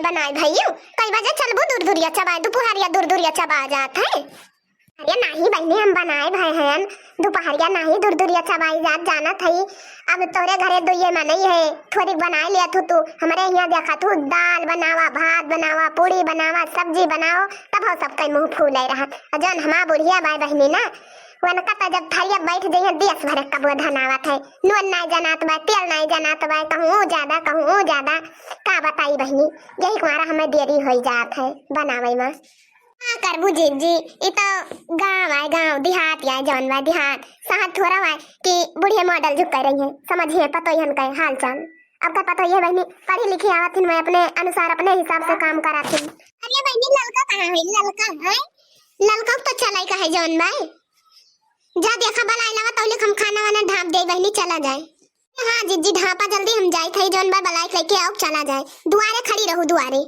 बनाए भैया कई बजे चलबो दूर दूरिया चबा दोपहरिया दूर दूरिया चबा जात है। अरे नहीं बहनी हम बनाए भाई हैं दोपहरिया नहीं दूर दूरिया चबाई जात जाना थई। अब तोरे घरे दुइये में नहीं है थोड़ी बनाए लिया तू हमारे यहाँ देखा तू दाल बनावा भात बनावा पूड़ी बनावा सब्जी बनाओ तब हो सबका मुंह फूले रहा। जौन हमार बुढ़िया भाई बहनी ना वन कता जब थरिया बैठ जाइए देश भर का वो धनावत है नून नहीं जनात बा तेल नहीं जनात बा कहूँ ज्यादा का बताई बहनी यही तुम्हारा हमें देरी हो जात है बनावे में। करबू जी ये तो गाँव है गाँव देहात या जौन बा देहात शहर थोड़ा है कि बुढ़िया मॉडल झुक कर रही है समझिए पतो ही हन हाल चाल। अब का पता ये बहनी पढ़ी लिखी आवत मैं अपने अनुसार अपने हिसाब से काम करा थी। अरे बहनी ललका कहाँ है ललका तो चलाई का है जौन भाई जा देखा बलाई लगा तो हम खाना वाना ढाप दे बहनी चला जाए। हाँ जी ढापा जल्दी हम जाए थे जौन बा बलाई लेके आओ चला जाए दुआरे खड़ी रहू दुआरे।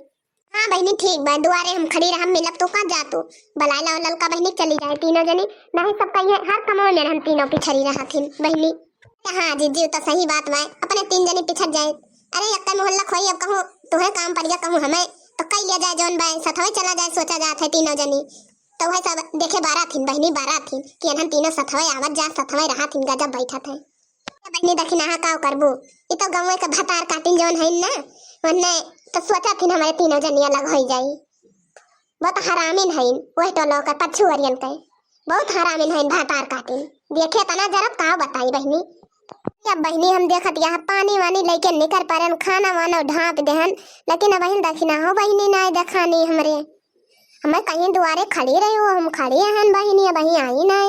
हाँ बहनी ठीक बा दुआरे हम खड़ी रह मिलब तो का जा तू बलाई ला ललका बहनी चली जाए तीनों जनी नहीं सब कहिए हर कमों में हम तीनों पिछड़ी रहा थी बहनी। हाँ जी तो सही बात बा अपने तीन जनी पिछड़ जाए। अरे यक्का मोहल्ला खोई अब कहूँ तुम्हें काम पड़ गया कहूँ हमें तो कई लिया जाए जौन भाई सथवे चला जाए सोचा जात है तीनों जनी तो वह सब देखे बारह थी बहनी बारह थी कि हम तीनों सथवे आवत जा सथवे रहा थी गजब बैठा थे बहनी दखिना हा का करबू ये तो गाँव का भतार काटिन जौन है ना वन्ने तो सोचा थी हमारे तीनों जनी अलग हो जाई। बहुत हरामिन है वही तो लोग पछू अरियन के बहुत हरामिन है भतार काटिन देखे तना जरा का बताई बहनी। अब बहनी हम देखत यहाँ पानी वानी लेके निकल पारन खाना वाना ढाप देहन लेकिन अब बहन दखिना हो बहनी ना देखानी हमरे हमें कहीं दुआरे खड़ी रही हो हम खड़ी हैं बहनी अब वहीं आई ना।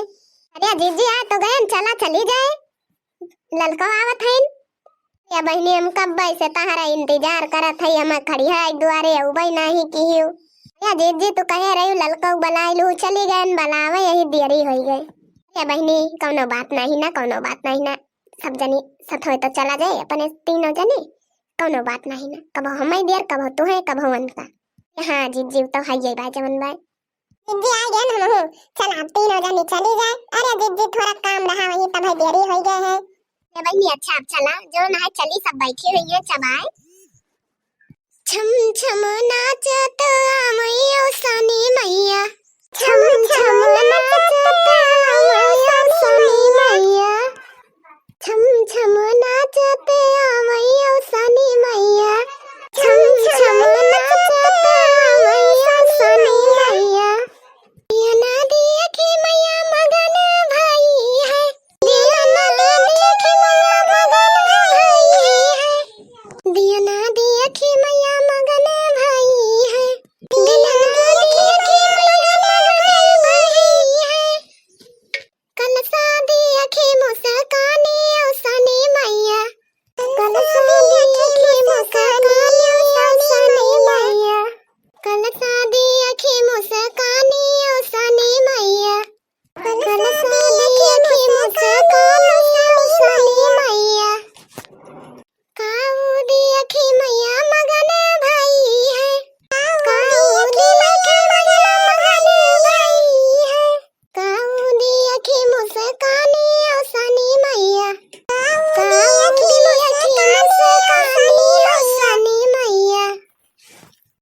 अरे जीजी आ तो गए चला चली जाए ललका आवत है या बहनी हम कब से तहरा इंतजार करत है हम खड़ी है दुआरे उबई नहीं की हो या जीजी तू कहे रही ललका बलाई लू चली गए बलावे यही देरी हो गई। या बहनी कौनो बात नहीं ना सब जनी सथोए तो चला जाए अपने तीनों जनी कौनो बात नहीं ना कब हमें देर कब तू है कब वन का। हाँ जीजी तो है ये भाई जमन भाई जीजी आ गए ना हम चल तीनों जनी चली जाए। अरे जीजी थोड़ा काम रहा वही तब देरी हो गए है ये बहनी अच्छा अब चला जो ना चली सब बैठी हुई है चबाए छम छम नाचत मैया सनी मैया छम छम नाचत मैया सनी मैया छम छम नाचत मैया सनी मैया छम छम नाचत मैया सनी मैया ये ना दिया कि मैया मगन भाई है दिया ना दिया कि मैया मगन भाई है दिया ना दिया कि मैया मगन भाई है दिया ना दिया कि मैया मगन भाई है कल शादी अखी मुस्कानी ओ सनी मैया कल शादी अखी मुस्कानी ओ सनी मैया कल शादी अखी मुस्कानी ओ सनी मैया कल शादी अखी मुस्कानी ओ सनी मैया काऊदी अखी मैया मगन भाई है काऊदी अखी मैया मगन भाई है काऊदी अखी मुस्कानी ओ सनी मैया काऊदी अखी मुस्कानी ओ सनी मैया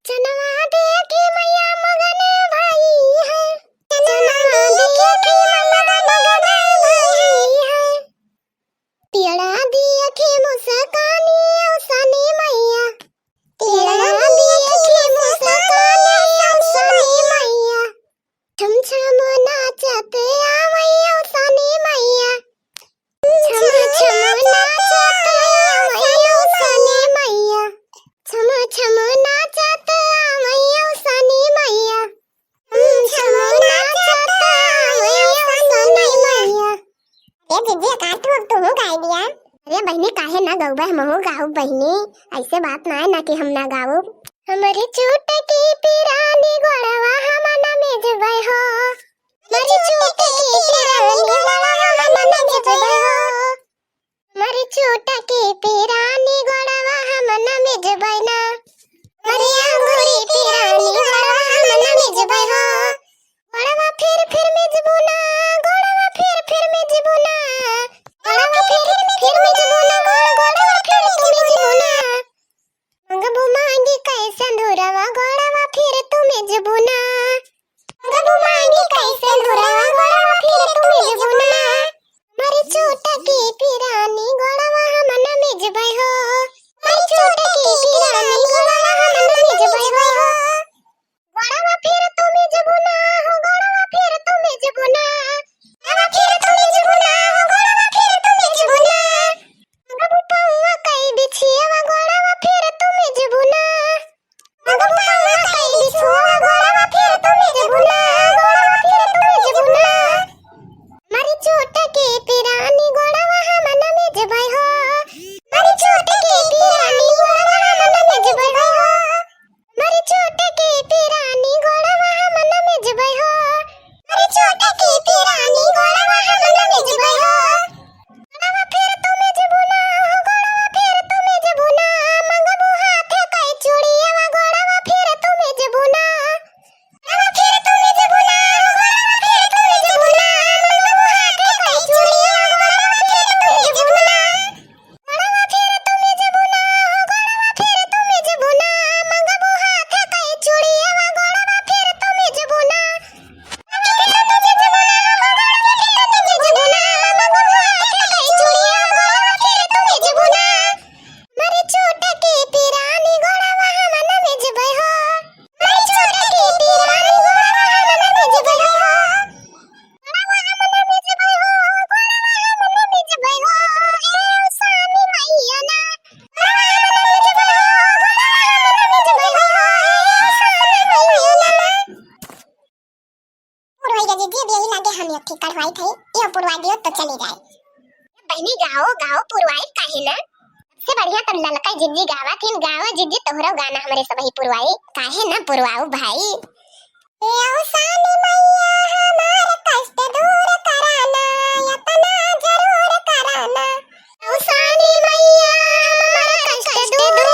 चनवा दे अखी मैया मगन भाई है चनवा दे अखी मैया मगन भाई है पेड़ा दी अखी मुस्कानी ओ सनी मैया पेड़ा दी अखी मुस्कानी ओ सनी मैया छम छम नाचत मैया सनी मैया छम छम नाचत मैया सनी मैया छम छम नाचत मैया सनी मैया छम नाचत मैया सनी मैया। ए जीजी काटू अब तू गाय दिया। अरे बहनी काहे ना गौबा हमहू गाऊ बहनी ऐसे बात ना है ना कि हम ना गाऊ हमारी चूट की पिरानी गोड़वा हम ना मेजबै हो हमारी चूट की पिरानी गोड़वा हम ना मेजबै हो हमारी चूट की पिरानी गोड़वा हम ना मेजबै ना हमारी अंगूरी पिरानी गोड़वा हम ना मेजबै हो गोड़वा फिर मेजबू ना गोड़वा फिर मेजबू ना गोड़वा फिर मेजबू ना गोड़वा फिर मेजबू ना मंगबू मांगी कैसे धुरा कढ़वाई थई ये पुरवा दियो तो चली जाए। बहनी गाओ गाओ पुरवाई काहे ना, से बढ़िया तो ललका जिज्जी गावा थिन, गाओ जिज्जी तोहरो गाना हमरे सब ही पुरवाई काहे ना पुरवाओ भाई। ए औसानी मैया हमार कष्ट दूर कराना यतना जरूर कराना, औसानी मैया हमार कष्ट दूर